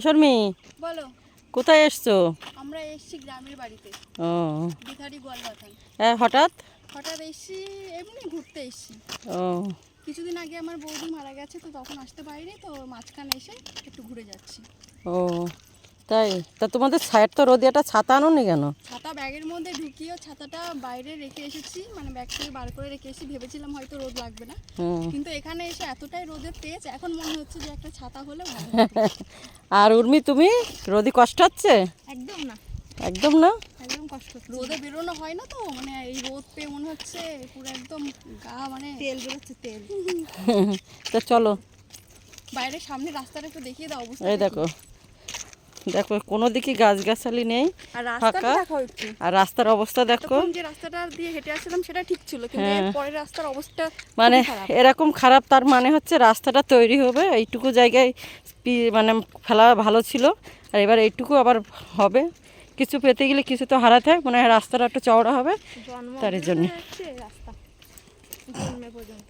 শর্মি, বলো। কোথায় এসছো? আমরা এসেছি গ্রামের বাড়িতে। ও বিথারি গোয়ালবাথান। হঠাৎ হঠাৎ এসেছি, এমনি ঘুরতে এসেছি। ও কিছুদিন আগে আমার বৌদি মারা গেছে, তো তখন আসতে পারিনি, তো মাঝখানে এসে একটু ঘুরে যাচ্ছি। ও তাই? তা তোমাদের সাইড তো রোদে একটা ছাতা আনোনি কেন? ছাতা ব্যাগের মধ্যে ঢুকিয়েও ছাতাটা বাইরে রেখে এসেছি, মানে ব্যাগ থেকে বার করে রেখে এসেছি, ভেবেছিলাম হয়তো রোদ লাগবে না, কিন্তু এখানে এসে এতটাই রোদের তেজ, এখন মনে হচ্ছে যে একটা ছাতা হলে ভালো হতো। আর উর্মি, তুমি রোদি কষ্ট হচ্ছে? একদম না, একদম না। একদম কষ্ট হচ্ছে। রোদে বেরোনো হয় না তো, মানে এই রোদ পেয়ে মনে হচ্ছে পুরো একদম গা, মানে তেল বেরোচ্ছে, তেল। তো চলো বাইরের সামনে রাস্তাটা একটু দেখিয়ে দাও অবস্থা। এই দেখো, দেখো কোনো দিকে গাছগাছালি নেই, আর রাস্তাটা ফাঁকা। দেখো একটু, আর রাস্তার অবস্থা দেখো। তখন যে রাস্তাটা দিয়ে হেঁটে আসছিলাম সেটা ঠিক ছিল, কিন্তু এর পরের রাস্তার অবস্থা মানে খুবই খারাপ। এরকম খারাপ, তার মানে হচ্ছে রাস্তাটা তৈরি হবে এইটুকু জায়গায়, মানে ফেলা ভালো ছিল, আর এবার এইটুকু আবার হবে। কিছু পেতে গেলে কিছু তো হারাতে হয়, মনে হয় রাস্তাটা একটু চওড়া হবে, তার জন্য। রাস্তা জন্মে পর্যন্ত